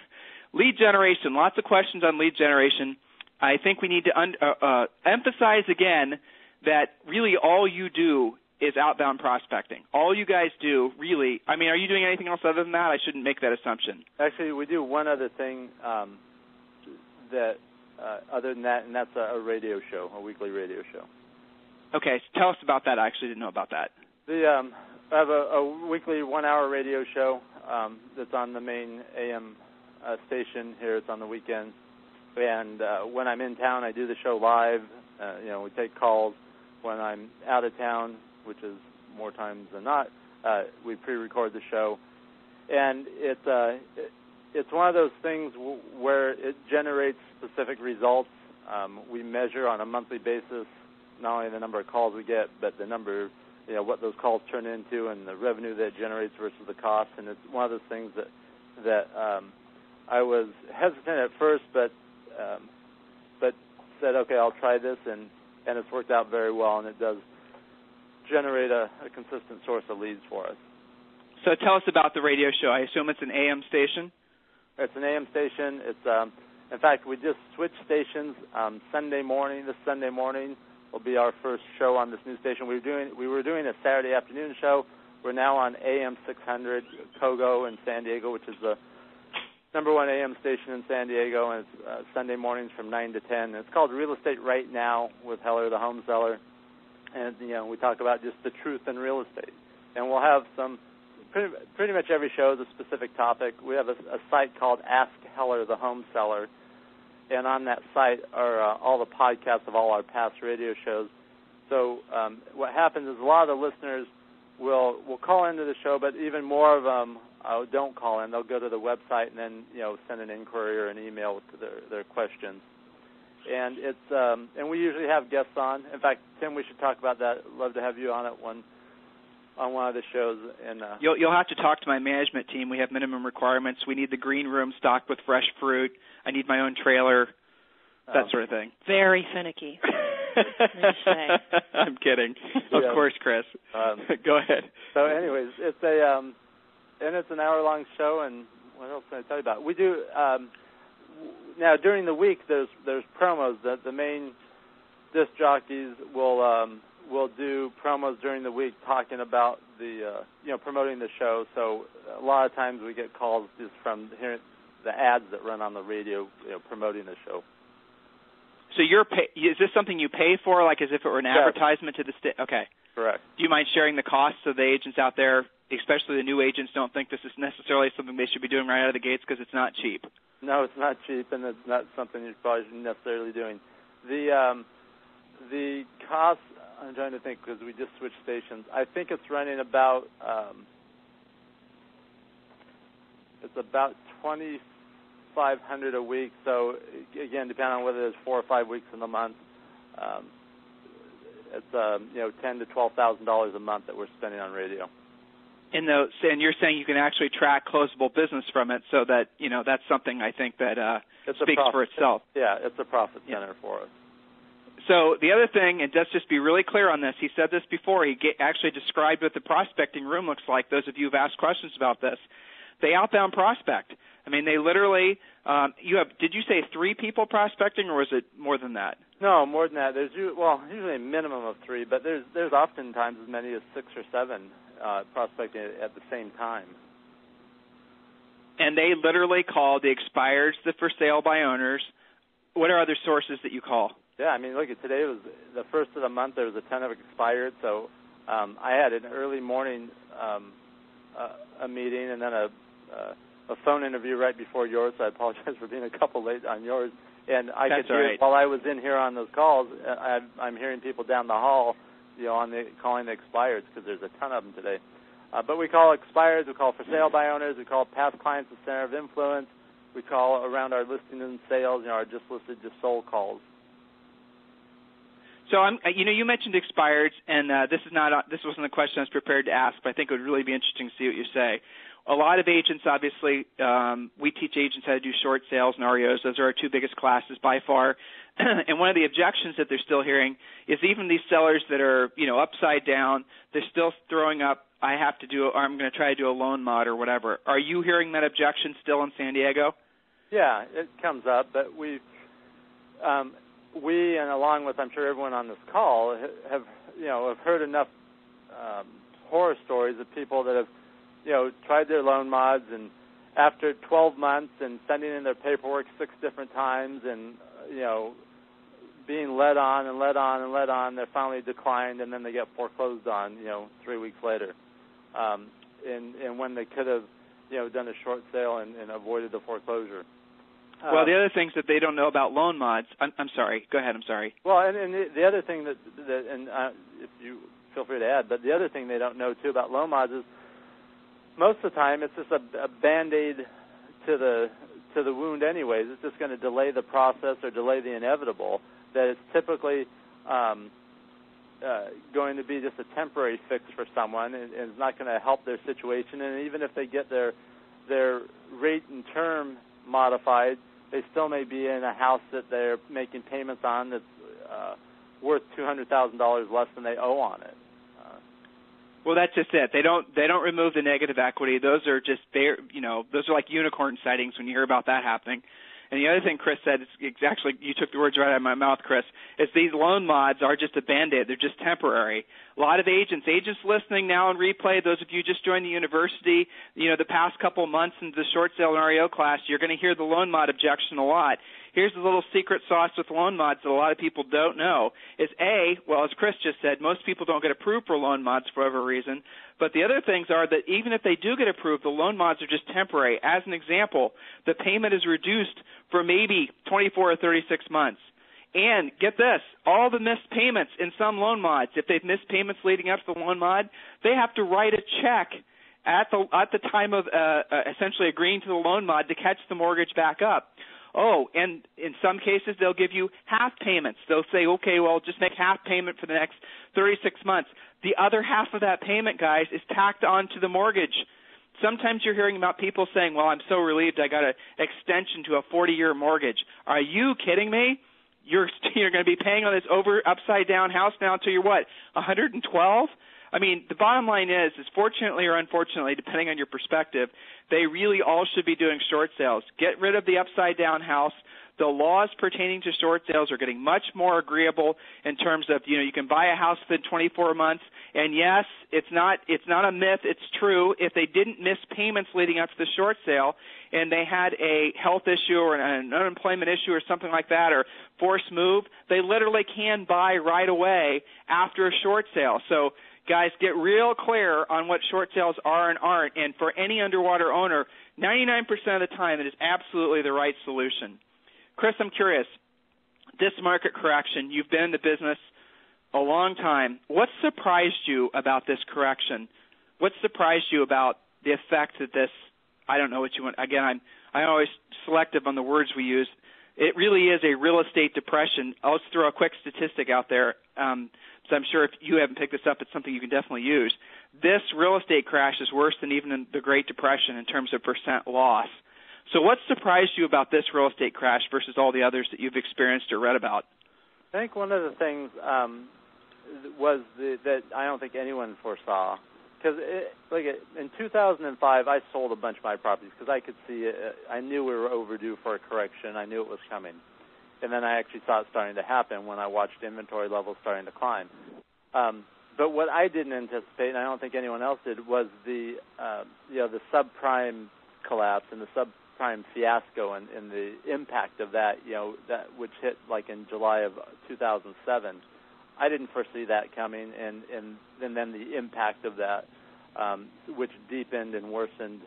Lead generation, lots of questions on lead generation. I think we need to emphasize again that really all you do is outbound prospecting. All you guys do, really, are you doing anything else other than that? I shouldn't make that assumption. Actually, we do one other thing other than that, and that's a radio show, a weekly radio show. Okay, so tell us about that. I actually didn't know about that. I have a weekly 1-hour radio show that's on the main AM station here. It's on the weekends. And when I'm in town, I do the show live. We take calls. When I'm out of town, which is more times than not, we pre-record the show. And it's one of those things where it generates specific results. We measure on a monthly basis not only the number of calls we get, but the number, what those calls turn into and the revenue that it generates versus the cost. And it's one of those things that I was hesitant at first, but said, okay, I'll try this, and it's worked out very well, and it does generate a consistent source of leads for us. So tell us about the radio show. I assume it's an AM station? It's an AM station. It's in fact, we just switched stations This Sunday morning will be our first show on this new station. We were doing a Saturday afternoon show. We're now on AM 600 Kogo in San Diego, which is the number one AM station in San Diego, and it's Sunday mornings from 9 to 10. And it's called Real Estate Right Now with Heller, the home seller. And, we talk about just the truth in real estate. And we'll have pretty much every show is a specific topic. We have a site called Ask Heller, the home seller. And on that site are all the podcasts of all our past radio shows. So what happens is a lot of the listeners will call into the show, but even more of them don't call in. They'll go to the website and then send an inquiry or an email with their questions. And it's and we usually have guests on. In fact, Tim, we should talk about that. Love to have you on one of the shows. And you'll have to talk to my management team. We have minimum requirements. We need the green room stocked with fresh fruit. I need my own trailer, that sort of thing. Very finicky. I'm kidding. Of course, Chris. Go ahead. So, anyways, it's it's an hour-long show. And what else can I tell you about? We do now during the week. There's promos. The main disc jockeys will do promos during the week talking about the promoting the show. So a lot of times we get calls just from hearing the ads that run on the radio, promoting the show. So is this something you pay for, like as if it were an advertisement to the state? Okay. Correct. Do you mind sharing the costs so the agents out there especially the new agents, don't think this is necessarily something they should be doing right out of the gates because it's not cheap. No, it's not cheap, and it's not something you probably should necessarily doing. The cost, I'm trying to think because we just switched stations. I think it's running about $2,500 a week. So again, depending on whether it's 4 or 5 weeks in the month, it's $10,000 to $12,000 a month that we're spending on radio. And you're saying you can actually track closable business from it, so that that's something I think that speaks for itself. Yeah, it's a profit center for us. So the other thing, and let's just be really clear on this, he said this before, he actually described what the prospecting room looks like, those of you who've asked questions about this. They outbound prospect. I mean, they literally, did you say 3 people prospecting, or was it more than that? No, more than that. There's usually a minimum of 3, but there's oftentimes as many as 6 or 7 prospecting at the same time. And they literally call the expireds, the for sale by owners. What are other sources that you call? Yeah, I mean, look, today was the first of the month. There was a ton of expired, so I had an early morning a meeting and then a phone interview right before yours, so I apologize for being a couple late on yours. And I could hear while I was in here on those calls, I'm hearing people down the hall, calling the expireds because there's a ton of them today. But we call expireds, we call for sale by owners, we call past clients the center of influence, we call around our listing and sales, our just listed, just sold calls. So you mentioned expireds, and this wasn't a question I was prepared to ask, but I think it would really be interesting to see what you say. A lot of agents, obviously, we teach agents how to do short sales and REOs. Those are our 2 biggest classes by far. And one of the objections that they're still hearing is even these sellers that are, upside down, they're still throwing up, I'm going to try to do a loan mod or whatever. Are you hearing that objection still in San Diego? Yeah, it comes up, but we and along with, I'm sure everyone on this call, have heard enough horror stories of people that have, tried their loan mods, and after 12 months and sending in their paperwork 6 different times and, being led on, they're finally declined, and then they get foreclosed on, 3 weeks later. And when they could have, done a short sale and avoided the foreclosure. Well, the other things that they don't know about loan mods, I'm sorry. Go ahead. I'm sorry. Well, and the other thing that if you feel free to add, but the other thing they don't know too about loan mods is most of the time it's just a Band-Aid to the wound. Anyways, it's just going to delay the process or delay the inevitable. That it's typically going to be just a temporary fix for someone, and it's not going to help their situation. And even if they get their rate and term modified, they still may be in a house that they're making payments on that's worth $200,000 less than they owe on it. Well, that's just it. They don't remove the negative equity. Those are just those are like unicorn sightings when you hear about that happening. And the other thing Chris said, actually, you took the words right out of my mouth, Chris, is these loan mods are just a Band-Aid. They're just temporary. A lot of agents listening now in replay, those of you just joined the university, the past couple months into the short sale and REO class, you're going to hear the loan mod objection a lot. Here's the little secret sauce with loan mods that a lot of people don't know is as Chris just said, most people don't get approved for loan mods for whatever reason. But the other things are that even if they do get approved, the loan mods are just temporary. As an example, the payment is reduced for maybe 24 or 36 months. And get this, all the missed payments in some loan mods, if they've missed payments leading up to the loan mod, they have to write a check at the time of essentially agreeing to the loan mod to catch the mortgage back up. Oh, and in some cases, they'll give you half payments. They'll say, okay, well, just make half payment for the next 36 months. The other half of that payment, guys, is tacked on to the mortgage. Sometimes you're hearing about people saying, well, I'm so relieved I got an extension to a 40-year mortgage. Are you kidding me? You're going to be paying on this upside-down house now until you're, 112? I mean, the bottom line is fortunately or unfortunately, depending on your perspective, they really all should be doing short sales. Get rid of the upside-down house. The laws pertaining to short sales are getting much more agreeable in terms of, you can buy a house within 24 months. And yes, it's not a myth. It's true. If they didn't miss payments leading up to the short sale and they had a health issue or an unemployment issue or something like that or forced move, they literally can buy right away after a short sale. So guys, get real clear on what short sales are and aren't. And for any underwater owner, 99% of the time, it is absolutely the right solution. Chris, I'm curious. This market correction, you've been in the business a long time. What surprised you about this correction? What surprised you about the effect that this, I don't know what you want. Again, I'm always selective on the words we use. It really is a real estate depression. I'll just throw a quick statistic out there. So I'm sure if you haven't picked this up, it's something you can definitely use. This real estate crash is worse than even in the Great Depression in terms of percent loss. So what surprised you about this real estate crash versus all the others that you've experienced or read about? I think one of the things was that I don't think anyone foresaw. Because in 2005, I sold a bunch of my properties because I could see it. I knew we were overdue for a correction. I knew it was coming. And then I actually saw it starting to happen when I watched inventory levels starting to climb. But what I didn't anticipate, and I don't think anyone else did, was the subprime collapse and the subprime fiasco and the impact of that, that which hit like in July of 2007. I didn't foresee that coming, and then the impact of that, which deepened and worsened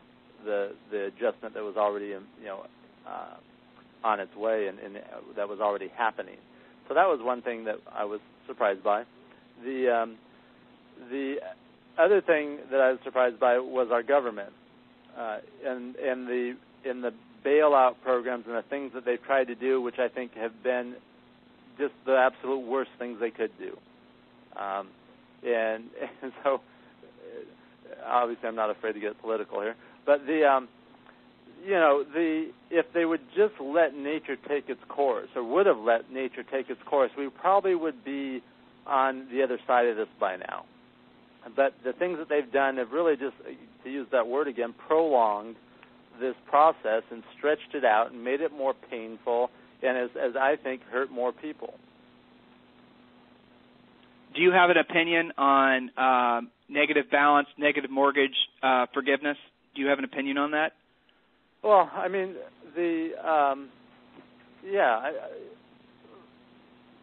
the adjustment that was already on its way and that was already happening. So that was one thing that I was surprised by. The other thing that I was surprised by was our government and the bailout programs and the things that they've tried to do, which I think have been just the absolute worst things they could do. And so, obviously, I'm not afraid to get political here, but if they would just let nature take its course, or would have let nature take its course, we probably would be on the other side of this by now. But the things that they've done have really just, to use that word again, prolonged this process and stretched it out and made it more painful and, as I think, hurt more people. Do you have an opinion on negative balance, negative mortgage forgiveness? Do you have an opinion on that? Well, I mean, it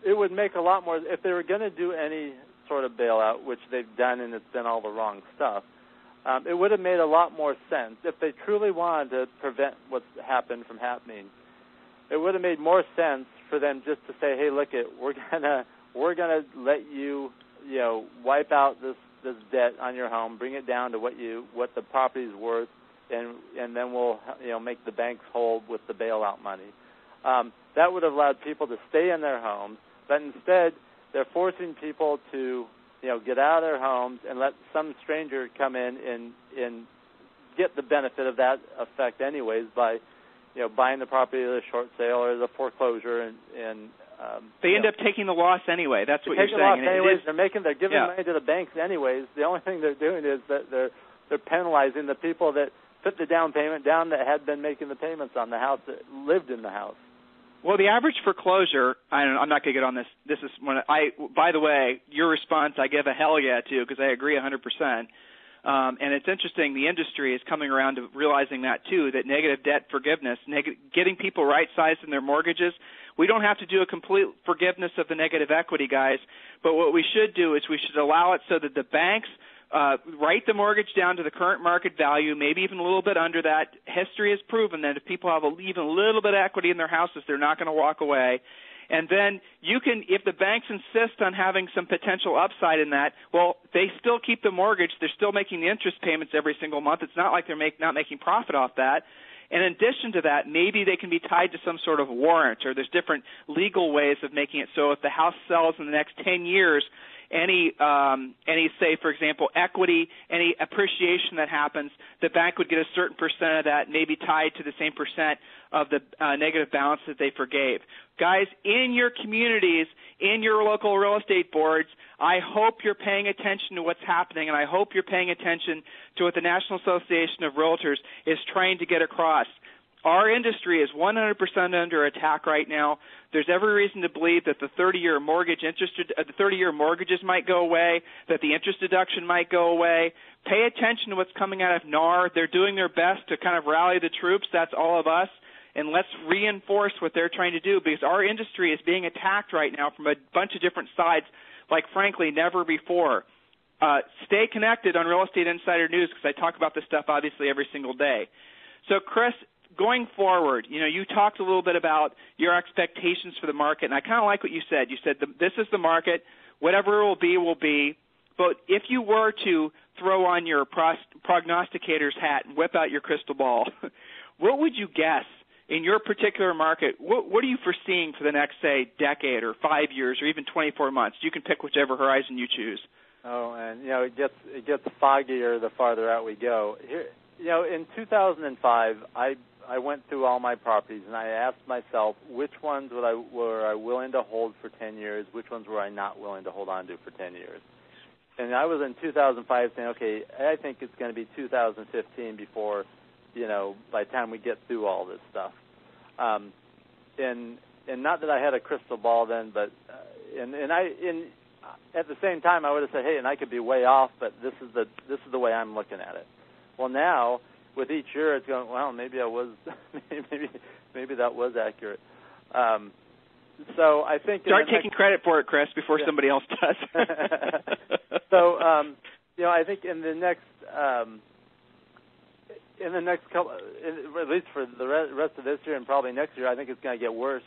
would make a lot more, if they were going to do any sort of bailout, which they've done and it's been all the wrong stuff, it would have made a lot more sense. If they truly wanted to prevent what's happened from happening, it would have made more sense for them just to say, hey, look, we're gonna let you, wipe out this debt on your home, bring it down to what the property's worth, and then we'll make the banks whole with the bailout money. That would have allowed people to stay in their homes, but instead they're forcing people to get out of their homes and let some stranger come in and get the benefit of that effect anyways by buying the property at a short sale or the foreclosure and they end up taking the loss anyway. That's what you're saying. Loss anyways. They're giving money to the banks anyways. The only thing they're doing is that they're penalizing the people that put the down payment down that had been making the payments on the house, that lived in the house. Well, the average foreclosure, I'm not going to get on this. This is by the way, your response I give a hell yeah to because I agree 100%. And it's interesting, the industry is coming around to realizing that too, that negative debt forgiveness, getting people right-sized in their mortgages, we don't have to do a complete forgiveness of the negative equity, guys, but what we should do is we should allow it so that the banks write the mortgage down to the current market value, maybe even a little bit under that. History has proven that if people have even a little bit of equity in their houses, they're not going to walk away. And then you can, if the banks insist on having some potential upside in that, well, they still keep the mortgage. They're still making the interest payments every single month. It's not like they're not making profit off that. And in addition to that, maybe they can be tied to some sort of warrant, or there's different legal ways of making it so if the house sells in the next 10 years, any say, for example, equity, any appreciation that happens, the bank would get a certain percent of that, maybe tied to the same percent of the negative balance that they forgave. Guys, in your communities, in your local real estate boards, I hope you're paying attention to what's happening, and I hope you're paying attention to what the National Association of Realtors is trying to get across. Our industry is 100% under attack right now. There's every reason to believe that the 30-year mortgages might go away, that the interest deduction might go away. Pay attention to what's coming out of NAR. They're doing their best to kind of rally the troops. That's all of us. And let's reinforce what they're trying to do, because our industry is being attacked right now from a bunch of different sides, like, frankly, never before. stay connected on Real Estate Insider News because I talk about this stuff obviously every single day. So, Chris, going forward, you talked a little bit about your expectations for the market, and I kind of like what you said. You said this is the market. Whatever it will be, will be. But if you were to throw on your prognosticator's hat and whip out your crystal ball, what would you guess in your particular market? What are you foreseeing for the next, say, decade or 5 years or even 24 months? You can pick whichever horizon you choose. Oh, and it gets foggier the farther out we go. Here, in 2005, I went through all my properties and I asked myself which ones were I willing to hold for 10 years, which ones were I not willing to hold on to for 10 years. And I was in 2005 saying, okay, I think it's going to be 2015 before, by the time we get through all this stuff. And not that I had a crystal ball then, but at the same time I would have said, hey, and I could be way off, but this is the way I'm looking at it. Well, now with each year it's going, well, maybe I was, maybe that was accurate. So I think start taking credit for it, Chris, before somebody else does. So I think in the next couple, at least for the rest of this year and probably next year, I think it's going to get worse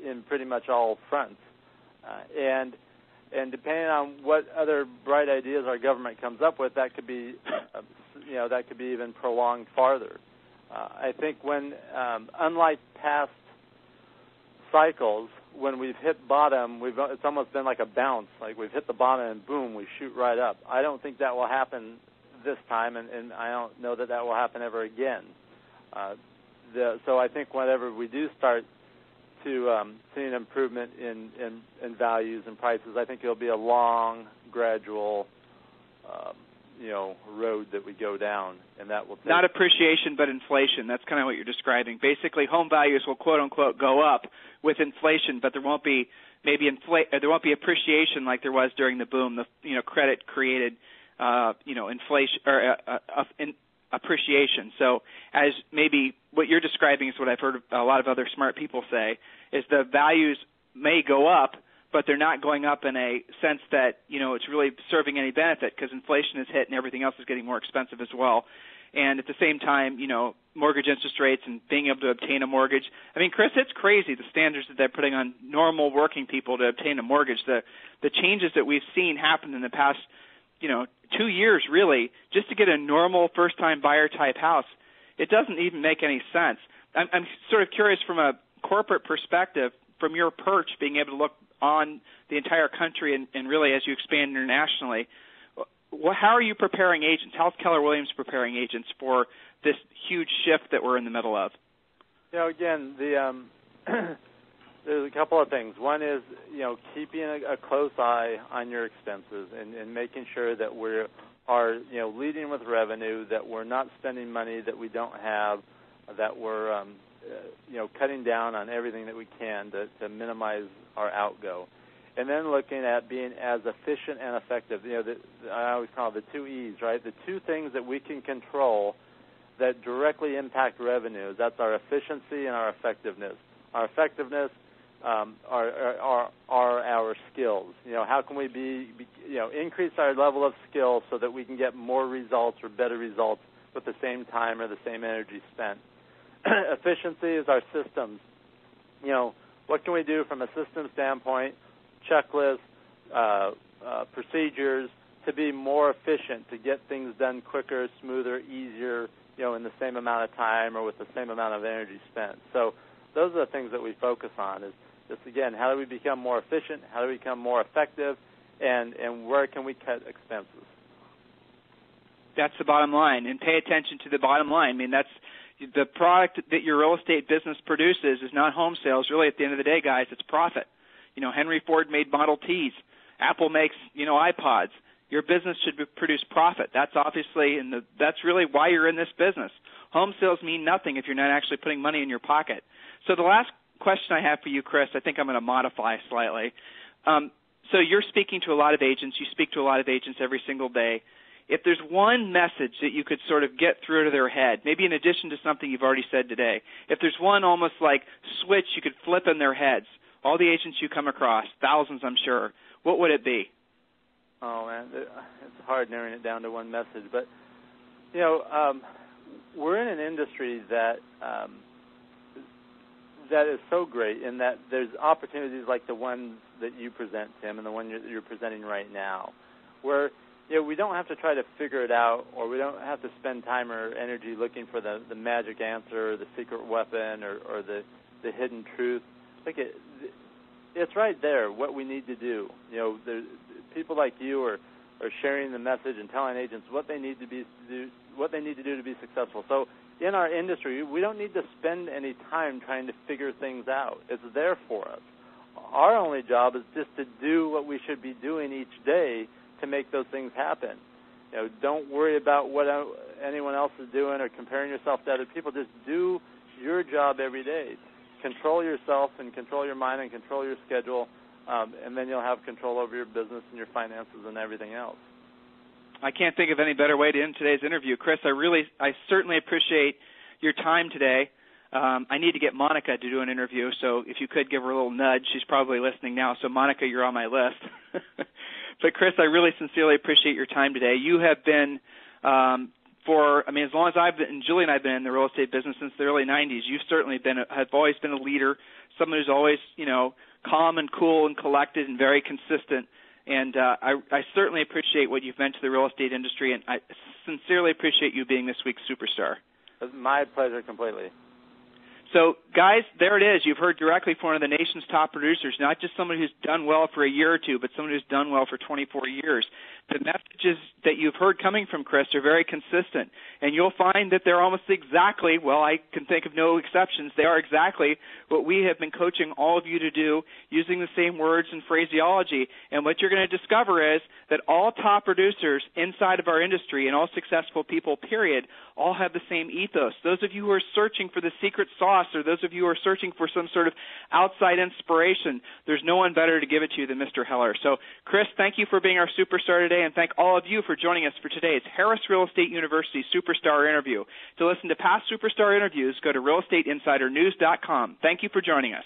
in pretty much all fronts. And depending on what other bright ideas our government comes up with, that could be even prolonged farther. I think when, unlike past cycles, when we've hit bottom, it's almost been like a bounce. Like we've hit the bottom and boom, we shoot right up. I don't think that will happen this time, and I don't know that will happen ever again. So I think whenever we do start to see an improvement in values and prices, I think it'll be a long, gradual road that we go down, and that will take not appreciation but inflation. That's kind of what you're describing. Basically, home values will quote unquote go up with inflation, but there won't be there won't be appreciation like there was during the boom. The credit created inflation or appreciation. So as maybe what you're describing is what I've heard a lot of other smart people say is the values may go up, but they're not going up in a sense that, it's really serving any benefit because inflation is hit and everything else is getting more expensive as well. And at the same time, mortgage interest rates and being able to obtain a mortgage. I mean, Chris, it's crazy the standards that they're putting on normal working people to obtain a mortgage. The changes that we've seen happen in the past, 2 years really, just to get a normal first-time buyer type house, it doesn't even make any sense. I'm sort of curious from a corporate perspective, from your perch, being able to look on the entire country and really as you expand internationally, how are you preparing agents? How's Keller Williams preparing agents for this huge shift that we're in the middle of? Again, there's a couple of things. One is, keeping a close eye on your expenses and making sure that we are, leading with revenue, that we're not spending money that we don't have, that we're, cutting down on everything that we can to minimize our outgo. And then looking at being as efficient and effective. I always call it the 2 E's, right? The two things that we can control that directly impact revenue. That's our efficiency and our effectiveness. Our effectiveness are our skills. How can we increase our level of skill so that we can get more results or better results with the same time or the same energy spent? Efficiency is our systems. What can we do from a system standpoint, checklists, procedures, to be more efficient, to get things done quicker, smoother, easier, in the same amount of time or with the same amount of energy spent. So those are the things that we focus on is just, again, how do we become more efficient, how do we become more effective, and where can we cut expenses? That's the bottom line, and pay attention to the bottom line. I mean, that's the product that your real estate business produces is not home sales. Really, at the end of the day, guys, it's profit. Henry Ford made Model Ts. Apple makes, iPods. Your business should produce profit. That's obviously, that's really why you're in this business. Home sales mean nothing if you're not actually putting money in your pocket. So the last question I have for you, Chris, I think I'm going to modify slightly. So you're speaking to a lot of agents. You speak to a lot of agents every single day. If there's one message that you could sort of get through to their head, maybe in addition to something you've already said today, if there's one almost like switch you could flip in their heads, all the agents you come across, thousands I'm sure, what would it be? Oh, man, it's hard narrowing it down to one message. But, we're in an industry that is so great in that there's opportunities like the ones that you present, Tim, and the one you're presenting right now, where we don't have to try to figure it out, or we don't have to spend time or energy looking for the magic answer, or the secret weapon, or the hidden truth. It's right there, what we need to do. People like you are sharing the message and telling agents what they need to do to be successful. So in our industry, we don't need to spend any time trying to figure things out. It's there for us. Our only job is just to do what we should be doing each day to make those things happen. Don't worry about what anyone else is doing or comparing yourself to other people. Just do your job every day. Control yourself and control your mind and control your schedule, and then you'll have control over your business and your finances and everything else. I can't think of any better way to end today's interview. Chris, I certainly appreciate your time today. I need to get Monica to do an interview, so if you could give her a little nudge. She's probably listening now, so Monica, you're on my list. But Chris, I really sincerely appreciate your time today. You have been, as long as Julie and I have been in the real estate business since the early 90s, you've certainly have always been a leader, someone who's always, calm and cool and collected and very consistent. And I certainly appreciate what you've meant to the real estate industry, and I sincerely appreciate you being this week's superstar. It's my pleasure completely. So, guys, there it is. You've heard directly from one of the nation's top producers, not just someone who's done well for a year or two, but someone who's done well for 24 years. The messages that you've heard coming from Chris are very consistent, and you'll find that they're almost exactly, I can think of no exceptions, they are exactly what we have been coaching all of you to do, using the same words and phraseology. And what you're going to discover is that all top producers inside of our industry and all successful people, period, all have the same ethos. Those of you who are searching for the secret sauce, or those of you who are searching for some sort of outside inspiration, there's no one better to give it to you than Mr. Heller. So, Chris, thank you for being our superstar today, and thank all of you for joining us for today's Harris Real Estate University Superstar Interview. To listen to past superstar interviews, go to realestateinsidernews.com. Thank you for joining us.